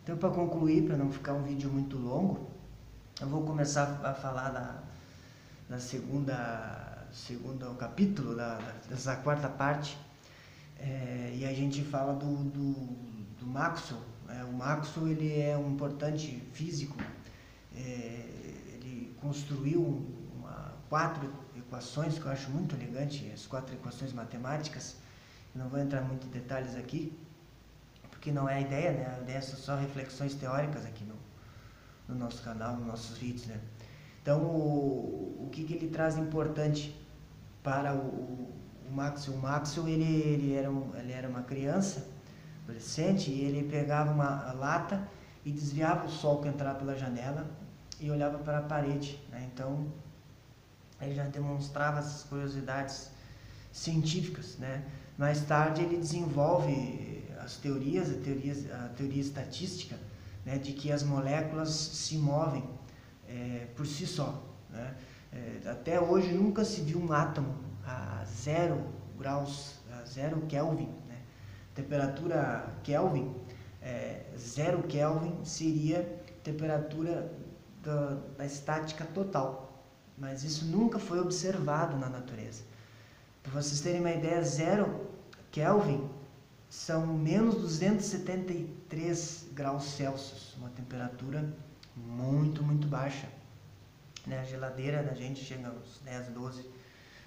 Então, para concluir, para não ficar um vídeo muito longo, eu vou começar a falar da segundo capítulo, dessa quarta parte, e a gente fala do Maxwell. O Maxwell, ele é um importante físico, ele construiu quatro equações que eu acho muito elegante, as 4 equações matemáticas. Eu não vou entrar muito em detalhes aqui, porque não é a ideia, né? A ideia são só reflexões teóricas aqui no nosso canal, nos nossos vídeos, né? Então, o que ele traz importante para o Maxwell? O Maxwell, ele era uma criança, adolescente, e ele pegava uma lata e desviava o sol que entrava pela janela e olhava para a parede, né? Então, ele já demonstrava essas curiosidades científicas, né? Mais tarde, ele desenvolve a teoria estatística, né, de que as moléculas se movem por si só, né? Até hoje nunca se viu um átomo a 0 graus, a 0 Kelvin, né? Temperatura Kelvin, 0 Kelvin seria temperatura da estática total, mas isso nunca foi observado na natureza. Para vocês terem uma ideia, 0 Kelvin são menos 273 graus Celsius, uma temperatura muito, muito baixa, né? A geladeira da gente chega aos 10, 12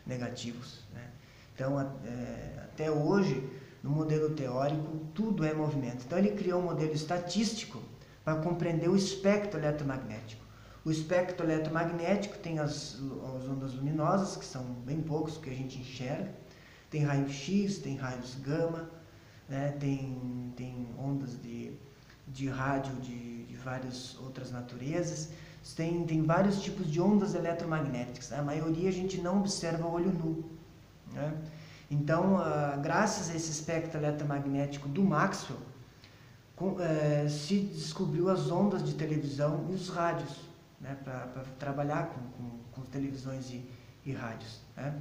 negativos, né? Então, até hoje, no modelo teórico, tudo é movimento. Então, ele criou um modelo estatístico para compreender o espectro eletromagnético. O espectro eletromagnético tem as ondas luminosas, que são bem poucos que a gente enxerga, tem raio-x, tem raios gama, né? Tem ondas de rádio de várias outras naturezas, tem vários tipos de ondas eletromagnéticas. A maioria a gente não observa a olho nu, né? Então, graças a esse espectro eletromagnético do Maxwell, se descobriu as ondas de televisão e os rádios, né? Para trabalhar com televisões e rádios, né?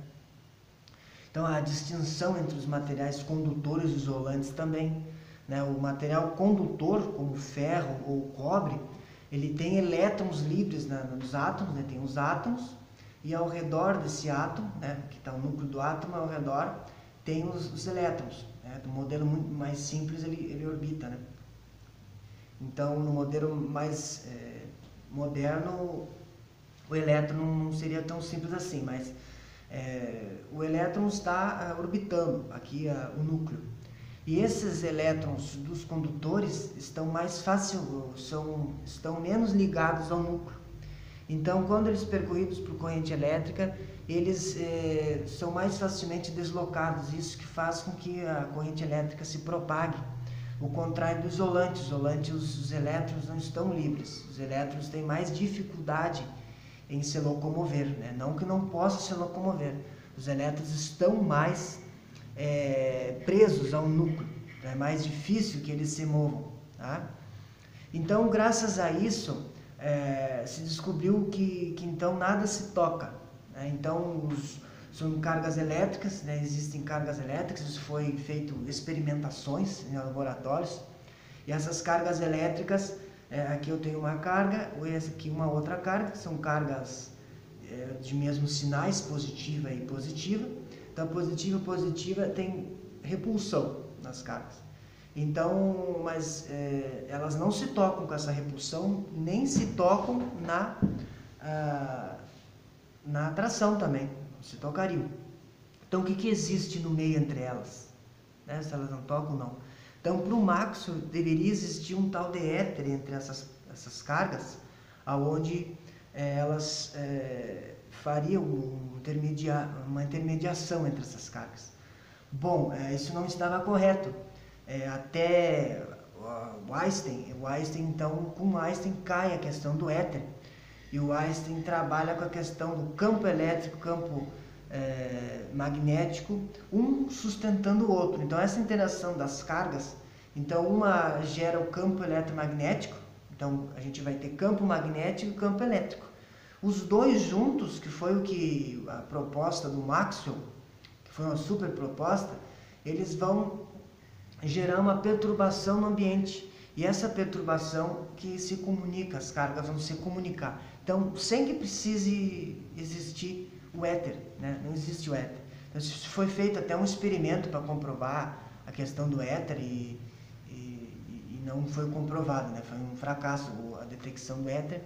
Então, a distinção entre os materiais condutores e isolantes também, né? O material condutor, como ferro ou cobre, ele tem elétrons livres nos átomos, né? Tem os átomos, e ao redor desse átomo, né? Que está o núcleo do átomo, ao redor tem os elétrons, né? Do modelo muito mais simples, ele orbita, né? Então, no modelo mais moderno, o elétron não seria tão simples assim, mas o elétron está orbitando aqui o núcleo. E esses elétrons dos condutores estão estão menos ligados ao núcleo. Então, quando eles percorridos por corrente elétrica, eles são mais facilmente deslocados. Isso que faz com que a corrente elétrica se propague. O contrário do isolante. O isolante, os elétrons não estão livres. Os elétrons têm mais dificuldade em se locomover, né? Não que não possa se locomover. Os elétrons estão mais presos ao núcleo. É mais difícil que eles se movam, tá? Então, graças a isso, se descobriu que então nada se toca, né? Então, são cargas elétricas, né? Existem cargas elétricas, isso foi feito experimentações em laboratórios, e essas cargas elétricas, aqui eu tenho uma carga, essa aqui uma outra carga, são cargas de mesmos sinais, positiva e positiva. Então, positiva e positiva tem repulsão nas cargas. Então, mas elas não se tocam com essa repulsão, nem se tocam na atração também, não se tocariam. Então, o que existe no meio entre elas? Né? Se elas não tocam, não. Então, para o Maxwell, deveria existir um tal de éter entre essas cargas, aonde elas fariam uma intermediação entre essas cargas. Bom, isso não estava correto. Até o Einstein, então, com o Einstein cai a questão do éter, e o Einstein trabalha com a questão do campo elétrico, campo magnético, um sustentando o outro. Então, essa interação das cargas, então, uma gera o campo eletromagnético, então, a gente vai ter campo magnético e campo elétrico. Os dois juntos, que foi a proposta do Maxwell, que foi uma super proposta, eles vão gerar uma perturbação no ambiente. E essa perturbação que se comunica, as cargas vão se comunicar. Então, sem que precise existir o éter, né? Não existe o éter. Então, foi feito até um experimento para comprovar a questão do éter e não foi comprovado, né? Foi um fracasso a detecção do éter,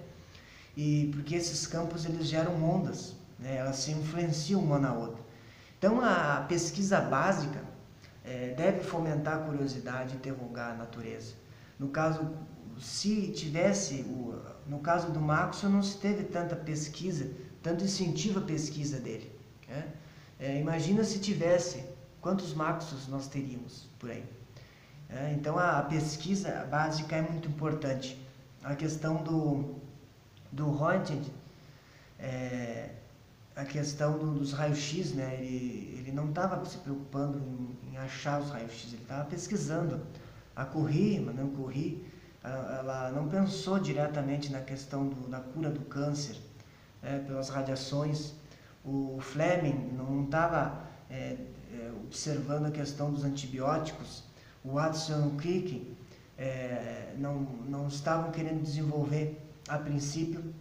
e porque esses campos eles geram ondas, né? Elas se influenciam uma na outra. Então a pesquisa básica deve fomentar a curiosidade e interrogar a natureza. No caso, se tivesse, no caso do Maxwell não se teve tanta pesquisa, tanto incentivo à pesquisa dele, né? Imagina se tivesse, quantos Maxwells nós teríamos por aí? Então a pesquisa básica é muito importante. A questão do Röntgen, a questão dos raios-x, né? Ele não estava se preocupando em achar os raios-x, ele estava pesquisando. A Curie, Madame Curie, ela não pensou diretamente na questão da cura do câncer, pelas radiações. O Fleming não estava observando a questão dos antibióticos. O Watson e o Crick não estavam querendo desenvolver, a princípio,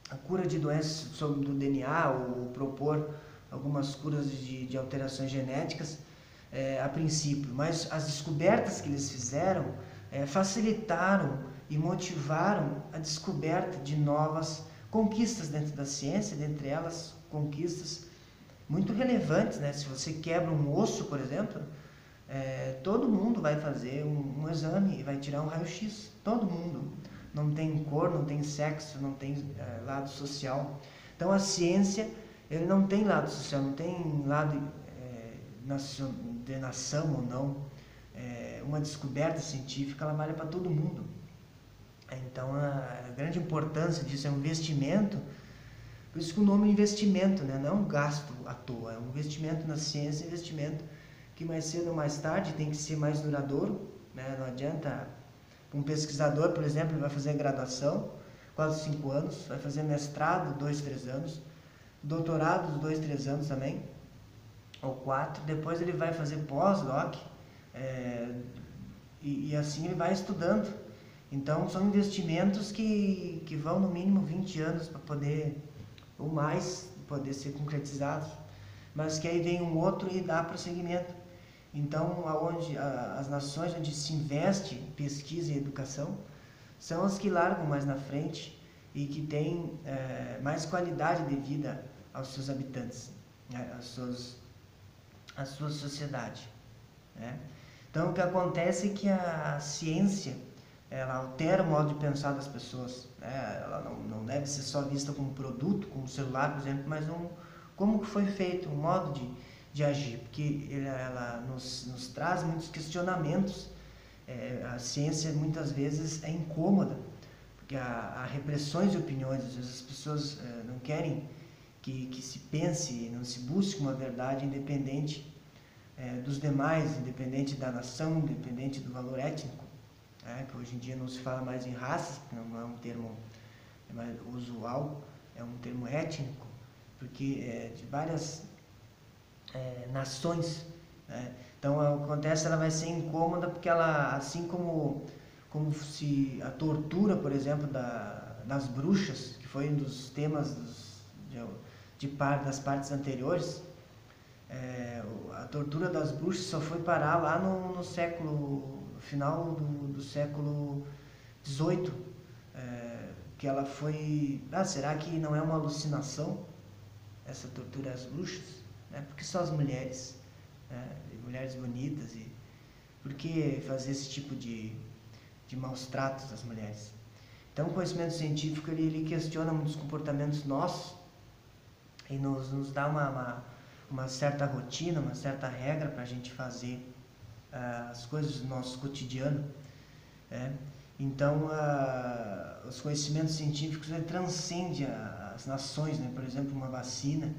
a cura de doenças do DNA ou propor algumas curas de alterações genéticas, a princípio. Mas as descobertas que eles fizeram facilitaram e motivaram a descoberta de novas conquistas dentro da ciência, dentre elas conquistas muito relevantes, né? Se você quebra um osso, por exemplo, todo mundo vai fazer um exame e vai tirar um raio-x. Todo mundo. Não tem cor, não tem sexo, não tem lado social. Então a ciência, ele não tem lado social, não tem lado de nação ou não. Uma descoberta científica, ela vale para todo mundo. Então a grande importância disso é um investimento. Por isso que o nome é investimento, né? Não é um gasto à toa, é um investimento na ciência, investimento que mais cedo ou mais tarde tem que ser mais duradouro, né? Não adianta um pesquisador, por exemplo, ele vai fazer graduação, 4, 5 anos, vai fazer mestrado, 2, 3 anos, doutorado, 2, 3 anos também, ou 4, depois ele vai fazer pós-doc, e assim ele vai estudando. Então são investimentos que vão no mínimo 20 anos para poder, ou mais, poder ser concretizados, mas que aí vem um outro e dá prosseguimento. Então, as nações onde se investe em pesquisa e educação são as que largam mais na frente e que têm mais qualidade de vida aos seus habitantes, né? à sua sociedade, né? Então, o que acontece é que a ciência, ela altera o modo de pensar das pessoas, né? Ela não deve ser só vista como produto, como celular, por exemplo, mas como que foi feito, um modo de agir, porque ela nos traz muitos questionamentos. A ciência muitas vezes é incômoda, porque há repressões de opiniões, às vezes as pessoas não querem que se pense, não se busque uma verdade independente dos demais, independente da nação, independente do valor étnico, que hoje em dia não se fala mais em raças, porque não é um termo mais usual, é um termo étnico, porque de várias nações, né? Então acontece, ela vai ser incômoda porque ela, assim como se a tortura, por exemplo, das bruxas, que foi um dos temas das partes anteriores, a tortura das bruxas só foi parar lá no final do século XVIII, que ela foi, será que não é uma alucinação essa tortura às bruxas? Porque só as mulheres, mulheres bonitas, e por que fazer esse tipo de maus tratos às mulheres? Então o conhecimento científico ele questiona muitos comportamentos nossos e nos dá uma certa rotina, uma certa regra para a gente fazer as coisas do nosso cotidiano, né? Então os conhecimentos científicos transcendem as nações, né? Por exemplo, uma vacina,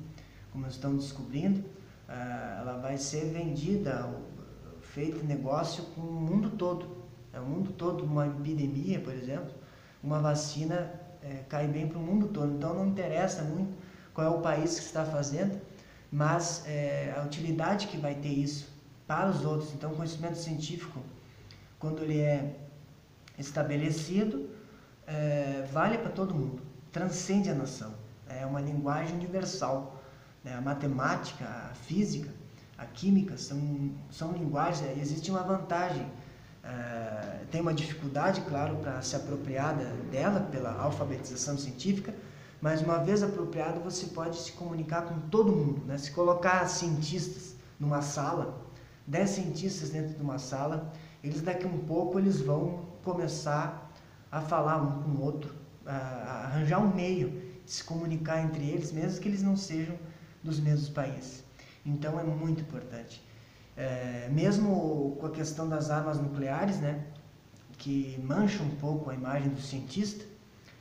como nós estamos descobrindo, ela vai ser vendida, feito negócio com o mundo todo. O mundo todo, uma epidemia, por exemplo, uma vacina cai bem para o mundo todo. Então não interessa muito qual é o país que está fazendo, mas a utilidade que vai ter isso para os outros. Então o conhecimento científico, quando ele é estabelecido, vale para todo mundo, transcende a nação, é uma linguagem universal, né? A matemática, a física, a química são linguagens, existe uma vantagem, tem uma dificuldade, claro, para se apropriar dela pela alfabetização científica, mas uma vez apropriado você pode se comunicar com todo mundo, né? Se colocar cientistas numa sala, 10 cientistas dentro de uma sala, eles daqui a um pouco eles vão começar a falar um com o outro, a arranjar um meio de se comunicar entre eles, mesmo que eles não sejam dos mesmos países. Então é muito importante. Mesmo com a questão das armas nucleares, né, que mancha um pouco a imagem do cientista,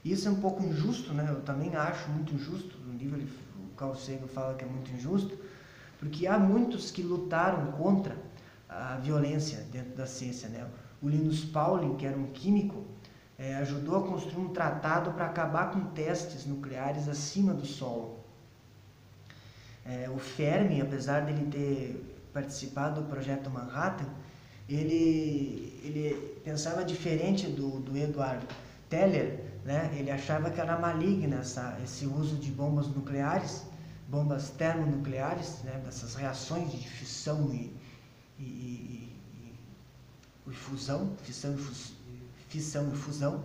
isso é um pouco injusto, né? Eu também acho muito injusto, no livro o Carl Sagan fala que é muito injusto, porque há muitos que lutaram contra a violência dentro da ciência, né? O Linus Pauling, que era um químico, ajudou a construir um tratado para acabar com testes nucleares acima do solo. O Fermi, apesar dele ter participado do projeto Manhattan, ele pensava diferente do Edward Teller, né? Ele achava que era maligna esse uso de bombas nucleares, bombas termonucleares, né? Dessas reações de fissão e fusão, fissão e fusão,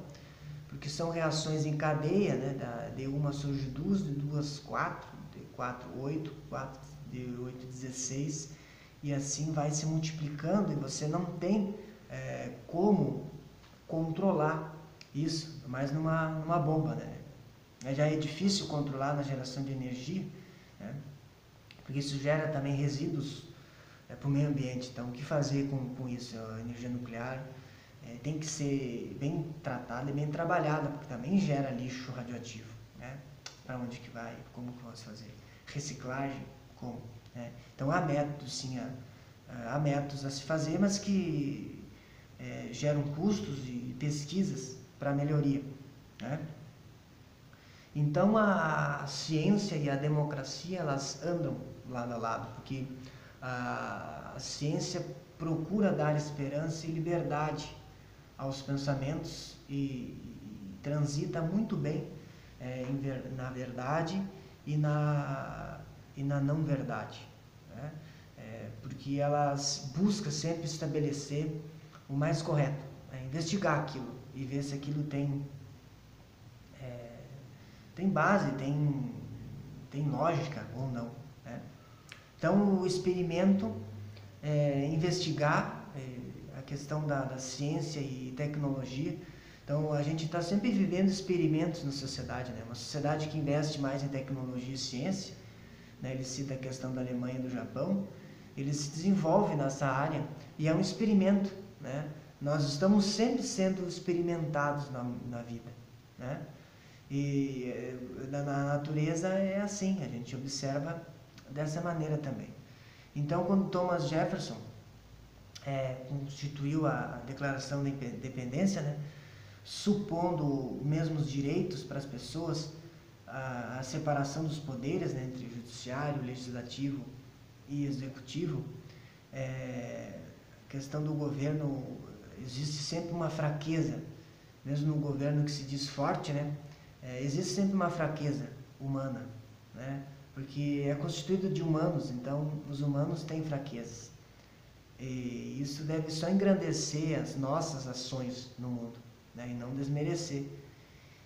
porque são reações em cadeia, né? De uma surge duas, de duas 4, de 4 8, 4 de 8 16, e assim vai se multiplicando e você não tem como controlar isso, mas numa bomba, né? Já é difícil controlar na geração de energia, né? Porque isso gera também resíduos para o meio ambiente. Então, o que fazer com isso? A energia nuclear tem que ser bem tratada e bem trabalhada, porque também gera lixo radioativo, né? Para onde que vai? Como que vamos fazer? Reciclagem? Como? Né? Então, há métodos, sim, há métodos a se fazer, mas que geram custos e pesquisas para melhoria, né? Então a ciência e a democracia elas andam lado a lado, porque a ciência procura dar esperança e liberdade aos pensamentos e transita muito bem na verdade e na não verdade, né? Porque elas buscam sempre estabelecer o mais correto, investigar aquilo e ver se aquilo tem base, tem lógica ou não, né? Então o experimento investigar a questão da ciência e tecnologia. Então a gente está sempre vivendo experimentos na sociedade, né? Uma sociedade que investe mais em tecnologia e ciência, né? Ele cita a questão da Alemanha e do Japão, ele se desenvolve nessa área e é um experimento, né? Nós estamos sempre sendo experimentados na vida, né? E na natureza é assim, a gente observa dessa maneira também. Então, quando Thomas Jefferson constituiu a Declaração da Independência, né, supondo mesmos direitos para as pessoas, a separação dos poderes, né, entre judiciário, legislativo e executivo, a questão do governo, existe sempre uma fraqueza, mesmo no governo que se diz forte, né, existe sempre uma fraqueza humana, né, porque é constituído de humanos, então os humanos têm fraquezas. E isso deve só engrandecer as nossas ações no mundo, né, e não desmerecer.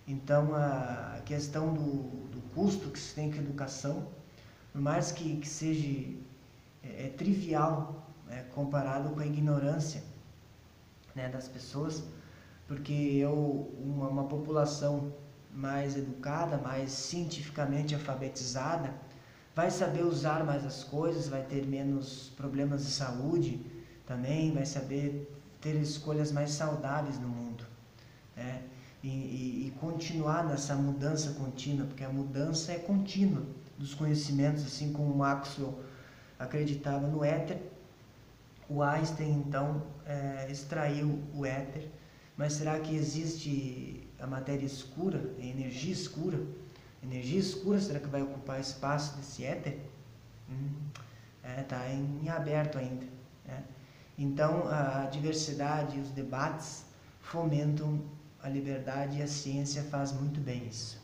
Então a questão do custo que se tem com a educação, por mais que seja trivial, né, comparado com a ignorância, né, das pessoas, porque uma população mais educada, mais cientificamente alfabetizada, vai saber usar mais as coisas, vai ter menos problemas de saúde também, vai saber ter escolhas mais saudáveis no mundo, né? E continuar nessa mudança contínua, porque a mudança é contínua dos conhecimentos, assim como Maxwell acreditava no éter, o Einstein então extraiu o éter, mas será que existe a matéria escura, a energia escura? Energia escura, será que vai ocupar espaço desse éter? Está em aberto ainda, né? Então, a diversidade e os debates fomentam a liberdade e a ciência faz muito bem isso.